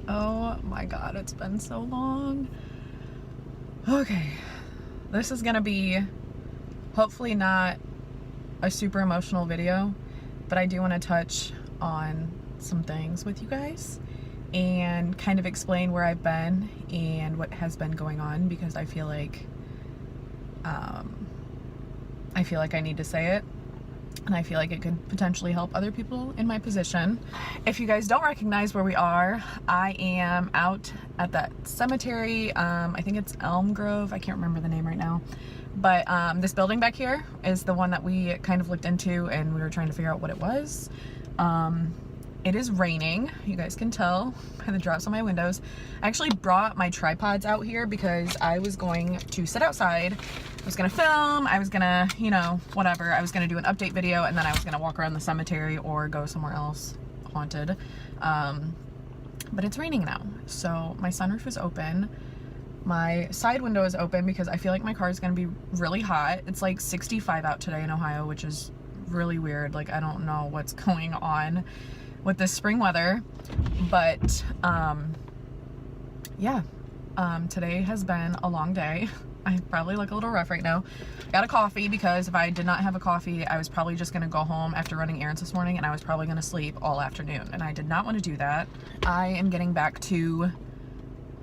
Oh my god, it's been so long. Okay, this is gonna be hopefully not a super emotional video, but I do want to touch on some things with you guys and kind of explain where I've been and what has been going on, because I feel like I need to say it, and I feel like it could potentially help other people in my position. If you guys don't recognize where we are, I am out at that cemetery. I think it's Elm Grove. I can't remember the name right now. But this building back here is the one that we kind of looked into, and we were trying to figure out what it was. It is raining. You guys can tell by the drops on my windows. I actually brought my tripods out here because I was going to sit outside. I was gonna film, I was gonna, you know, whatever. I was gonna do an update video, and then I was gonna walk around the cemetery or go somewhere else haunted. But it's raining now. So my sunroof is open. My side window is open because I feel like my car is gonna be really hot. It's like 65 out today in Ohio, which is really weird. Like, I don't know what's going on with this spring weather, but yeah, today has been a long day. I probably look a little rough right now. Got a coffee because if I did not have a coffee, I was probably just gonna go home after running errands this morning, and I was probably gonna sleep all afternoon, and I did not want to do that. I am getting back to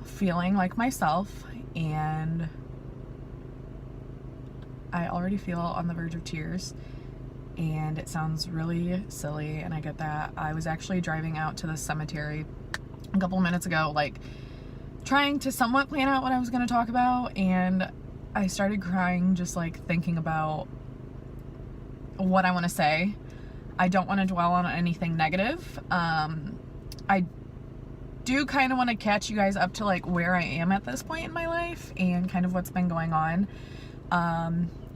feeling like myself, and I already feel on the verge of tears, and it sounds really silly, and I get that. I was actually driving out to the cemetery a couple minutes ago, like trying to somewhat plan out what I was going to talk about, and I started crying just like thinking about what I want to say. I don't want to dwell on anything negative. I do kind of want to catch you guys up to like where I am at this point in my life and kind of what's been going on.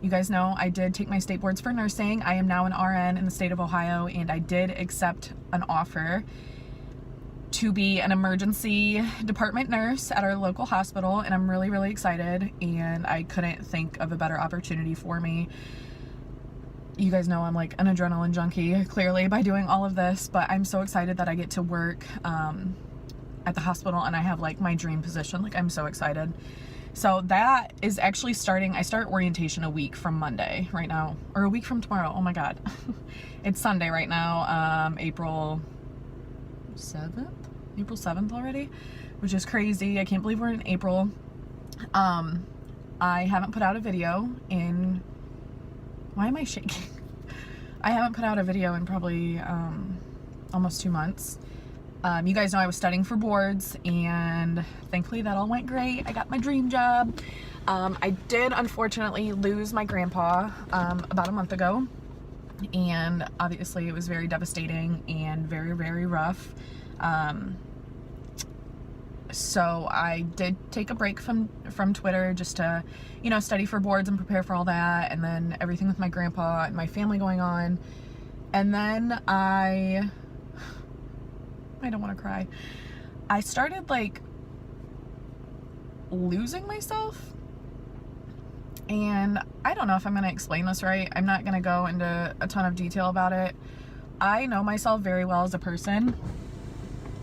You guys know I did take my state boards for nursing. I am now an RN in the state of Ohio, and I did accept an offer to be an emergency department nurse at our local hospital, and I'm really, really excited, and I couldn't think of a better opportunity for me. You guys know I'm like an adrenaline junkie, clearly, by doing all of this, but I'm so excited that I get to work at the hospital, and I have like my dream position. Like, I'm so excited. So that is actually starting. I start orientation a week from Monday right now, or a week from tomorrow. Oh my God. It's Sunday right now, April 7th already, which is crazy. I can't believe we're in April. I haven't put out a video in, why am I shaking? I haven't put out a video in probably almost 2 months. You guys know I was studying for boards, and thankfully that all went great. I got my dream job. I did unfortunately lose my grandpa about a month ago, and obviously it was very devastating and very, very rough. So I did take a break from Twitter just to, you know, study for boards and prepare for all that, and then everything with my grandpa and my family going on. And then I don't want to cry. I started like losing myself, and I don't know if I'm going to explain this right. I'm not going to go into a ton of detail about it. I know myself very well as a person.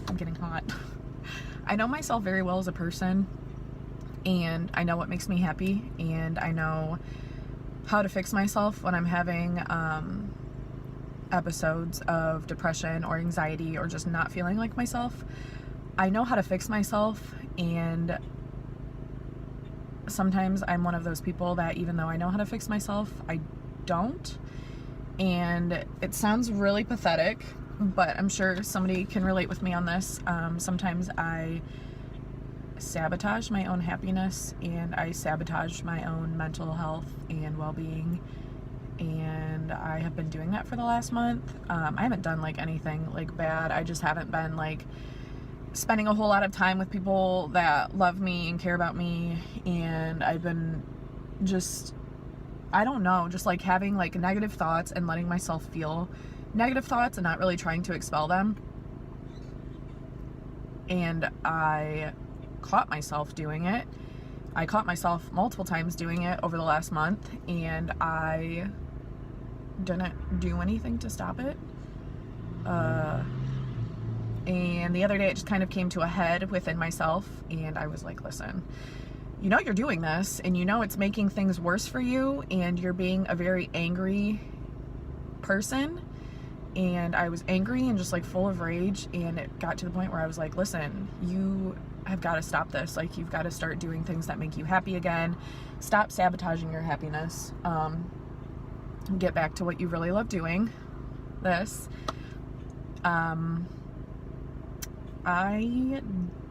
I'm getting hot. I know myself very well as a person, and I know what makes me happy, and I know how to fix myself when I'm having episodes of depression or anxiety or just not feeling like myself. I know how to fix myself, and sometimes I'm one of those people that even though I know how to fix myself, I don't. And it sounds really pathetic, but I'm sure somebody can relate with me on this. Sometimes I sabotage my own happiness, and I sabotage my own mental health and well-being, and I have been doing that for the last month. I haven't done like anything like bad. I just haven't been like spending a whole lot of time with people that love me and care about me, and I've been just, I don't know, just like having like negative thoughts and letting myself feel negative thoughts and not really trying to expel them. And I caught myself doing it. I caught myself multiple times doing it over the last month, and I didn't do anything to stop it. And the other day it just kind of came to a head within myself, and I was like, listen, you know you're doing this, and you know it's making things worse for you, and you're being a very angry person. And I was angry and just like full of rage, and it got to the point where I was like, listen, you have got to stop this. Like, you've got to start doing things that make you happy again. Stop sabotaging your happiness. Get back to what you really love doing. This. I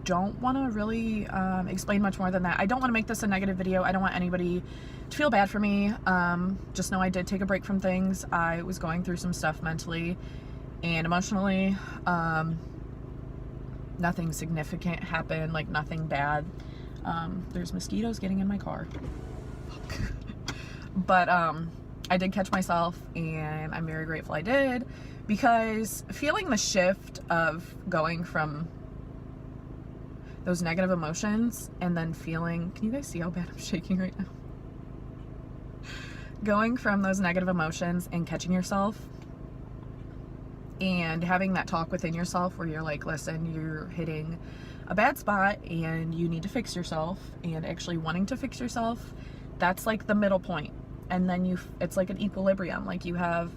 don't want to really explain much more than that. I don't want to make this a negative video. I don't want anybody to feel bad for me. Just know I did take a break from things. I was going through some stuff mentally and emotionally. Nothing significant happened, like nothing bad. There's mosquitoes getting in my car. But I did catch myself, and I'm very grateful I did, because feeling the shift of going from those negative emotions and then feeling, can you guys see how bad I'm shaking right now? Going from those negative emotions and catching yourself and having that talk within yourself where you're like, listen, you're hitting a bad spot and you need to fix yourself, and actually wanting to fix yourself, that's like the middle point. And then it's like an equilibrium. Like, you have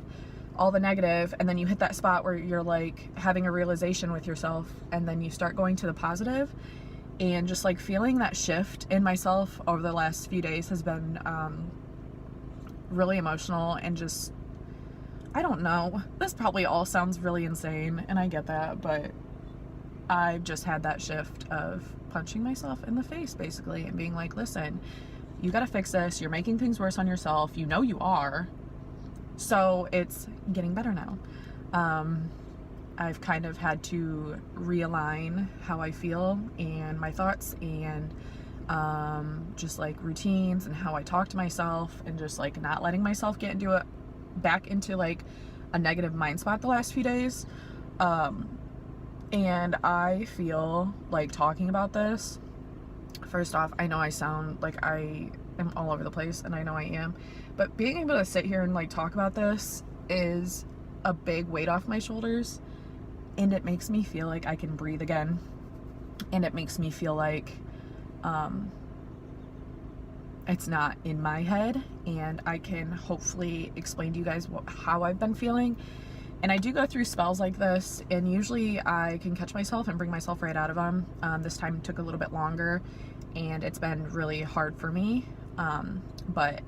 all the negative, and then you hit that spot where you're like having a realization with yourself, and then you start going to the positive. And just like feeling that shift in myself over the last few days has been really emotional, and just, I don't know, this probably all sounds really insane, and I get that, but I've just had that shift of punching myself in the face basically and being like, listen, you gotta fix this. You're making things worse on yourself. You know you are. So it's getting better now. I've kind of had to realign how I feel and my thoughts, and just like routines and how I talk to myself, and just like not letting myself get back into like a negative mind spot the last few days. And I feel like talking about this, first off, I know I sound like I am all over the place, and I know I am, but being able to sit here and like talk about this is a big weight off my shoulders, and it makes me feel like I can breathe again, and it makes me feel like it's not in my head, and I can hopefully explain to you guys how I've been feeling. And I do go through spells like this, and usually I can catch myself and bring myself right out of them. This time took a little bit longer, and it's been really hard for me, but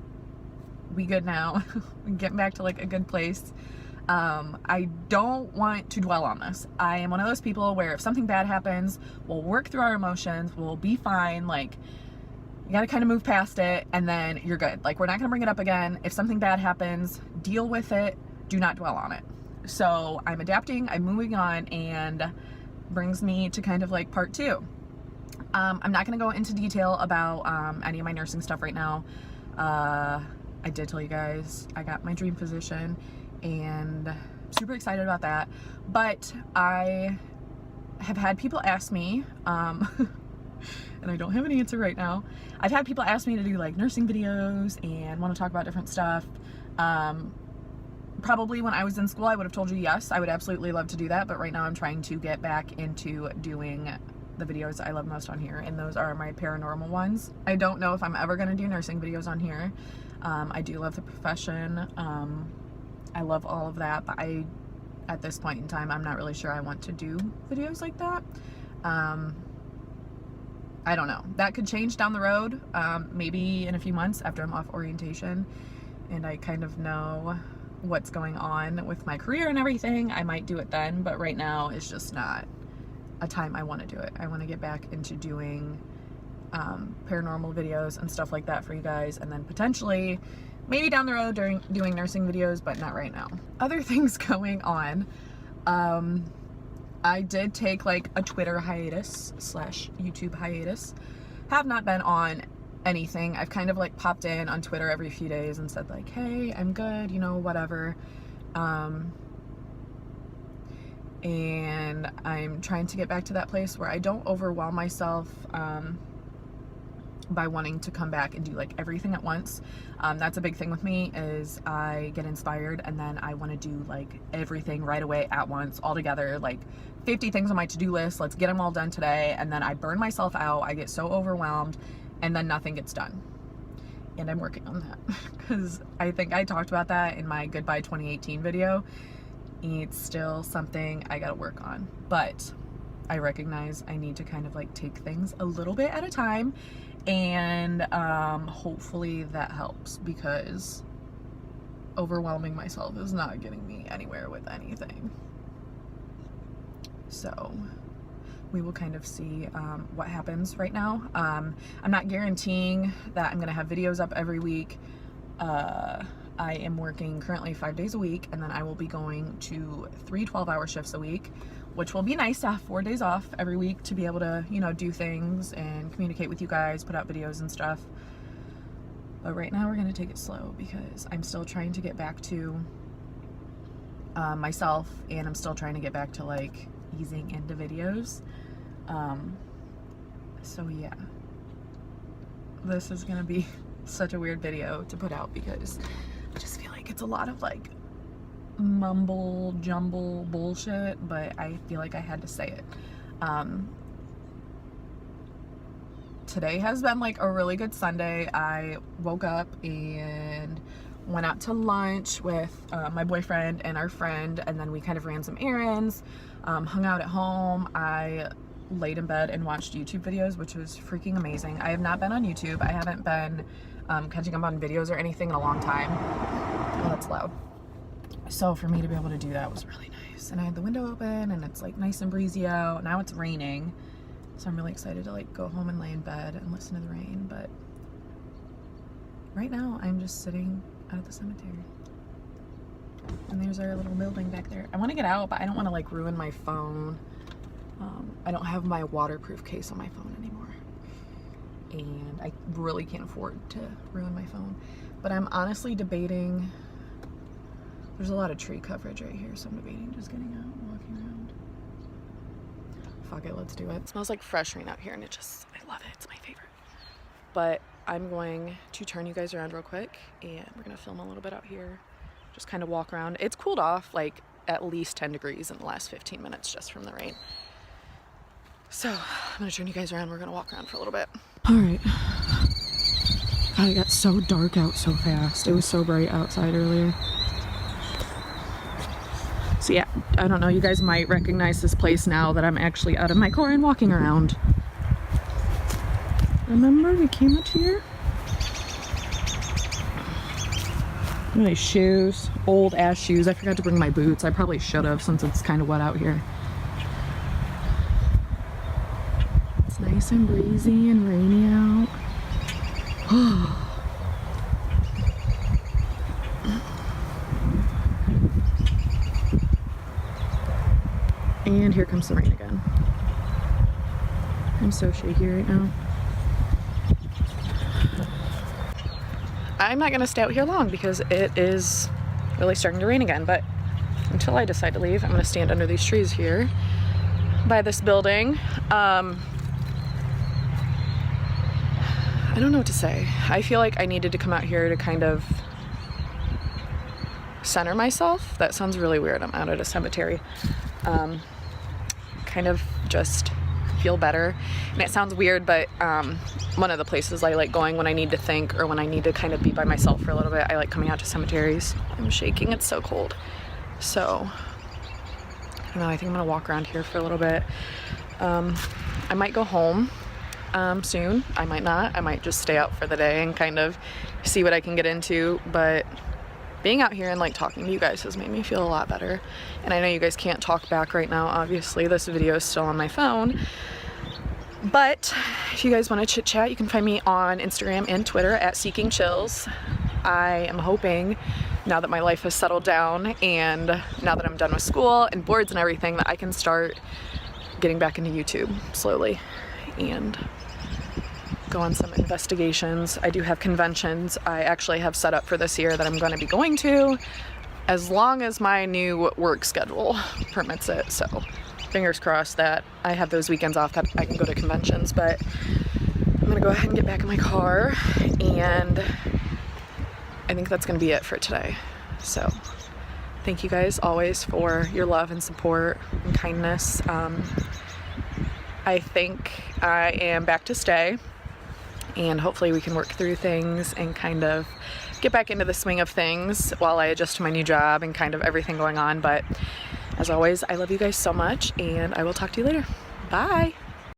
we good now. We're getting back to like a good place. I don't want to dwell on this. I am one of those people where if something bad happens, we'll work through our emotions, we'll be fine. Like, you gotta kind of move past it, and then you're good. Like, we're not gonna bring it up again. If something bad happens, deal with it, do not dwell on it. So I'm adapting, I'm moving on, and brings me to kind of like part two. I'm not gonna go into detail about any of my nursing stuff right now. I did tell you guys I got my dream position, and I'm super excited about that. But I have had people ask me, and I don't have an answer right now. I've had people ask me to do like nursing videos and want to talk about different stuff. Probably when I was in school, I would have told you yes, I would absolutely love to do that. But right now I'm trying to get back into doing the videos I love most on here, and those are my paranormal ones. I don't know if I'm ever going to do nursing videos on here. I do love the profession. I love all of that, but at this point in time, I'm not really sure I want to do videos like that. I don't know. That could change down the road, maybe in a few months after I'm off orientation and I kind of know what's going on with my career and everything. I might do it then, but right now it's just not a time I want to do it. I want to get back into doing paranormal videos and stuff like that for you guys, and then potentially maybe down the road doing nursing videos, but not right now. Other things going on. I did take like a Twitter hiatus / YouTube hiatus. Have not been on anything. I've kind of like popped in on Twitter every few days and said like, hey, I'm good, you know, whatever. And I'm trying to get back to that place where I don't overwhelm myself by wanting to come back and do like everything at once. That's a big thing with me, is I get inspired and then I want to do like everything right away at once, all together, like 50 things on my to-do list. Let's get them all done today. And then I burn myself out. I get so overwhelmed and then nothing gets done. And I'm working on that because I think I talked about that in my Goodbye 2018 video. It's still something I gotta work on, but I recognize I need to kind of like take things a little bit at a time, and hopefully that helps, because overwhelming myself is not getting me anywhere with anything. So we will kind of see what happens right now. I'm not guaranteeing that I'm gonna have videos up every week. I am working currently 5 days a week, and then I will be going to 3 12-hour shifts a week, which will be nice to have 4 days off every week to be able to, you know, do things and communicate with you guys, put out videos and stuff. But right now we're gonna take it slow because I'm still trying to get back to myself, and I'm still trying to get back to like easing into videos. So yeah, this is gonna be such a weird video to put out because I just feel like it's a lot of like mumble jumble bullshit, but I feel like I had to say it. Today has been like a really good Sunday. I woke up and went out to lunch with my boyfriend and our friend, and then we kind of ran some errands, hung out at home. I laid in bed and watched YouTube videos, which was freaking amazing. I have not been on YouTube. I haven't been catching up on videos or anything in a long time. Oh, that's loud. So for me to be able to do that was really nice. And I had the window open and it's like nice and breezy out. Now it's raining, so I'm really excited to like go home and lay in bed and listen to the rain. But right now I'm just sitting out at the cemetery. And there's our little building back there. I want to get out, but I don't want to like ruin my phone. I don't have my waterproof case on my phone anymore, and I really can't afford to ruin my phone. But I'm honestly debating, there's a lot of tree coverage right here, so I'm debating just getting out and walking around. Fuck it, let's do it. It smells like fresh rain out here, and I love it. It's my favorite. But I'm going to turn you guys around real quick, and we're gonna film a little bit out here, just kind of walk around. It's cooled off like at least 10 degrees in the last 15 minutes just from the rain. So I'm gonna turn you guys around. We're gonna walk around for a little bit. All right. God, it got so dark out so fast. It was so bright outside earlier. So yeah, I don't know. You guys might recognize this place now that I'm actually out of my car and walking around. Remember we came up here? Look at these shoes. Old ass shoes. I forgot to bring my boots. I probably should have, since it's kind of wet out here. Nice and breezy and rainy out. And here comes the rain again. I'm so shaky right now. I'm not gonna stay out here long because it is really starting to rain again, but until I decide to leave, I'm gonna stand under these trees here by this building. I don't know what to say. I feel like I needed to come out here to kind of center myself. That sounds really weird. I'm out at a cemetery. Kind of just feel better. And it sounds weird, but one of the places I like going when I need to think or when I need to kind of be by myself for a little bit, I like coming out to cemeteries. I'm shaking. It's so cold. So I don't know. I think I'm gonna walk around here for a little bit. I might go home soon. I might not. I might just stay out for the day and kind of see what I can get into. But being out here and like talking to you guys has made me feel a lot better. And I know you guys can't talk back right now. Obviously, this video is still on my phone. But if you guys want to chit chat, you can find me on Instagram and Twitter at Seeking Chills. I am hoping, now that my life has settled down and now that I'm done with school and boards and everything, that I can start getting back into YouTube slowly and go on some investigations. I do have conventions I actually have set up for this year that I'm going to be going to, as long as my new work schedule permits it. So fingers crossed that I have those weekends off that I can go to conventions. But gonna go ahead and get back in my car, and I think that's gonna be it for today. So thank you guys always for your love and support and kindness. I think I am back to stay, and hopefully we can work through things and kind of get back into the swing of things while I adjust to my new job and kind of everything going on. But as always, I love you guys so much, and I will talk to you later. Bye.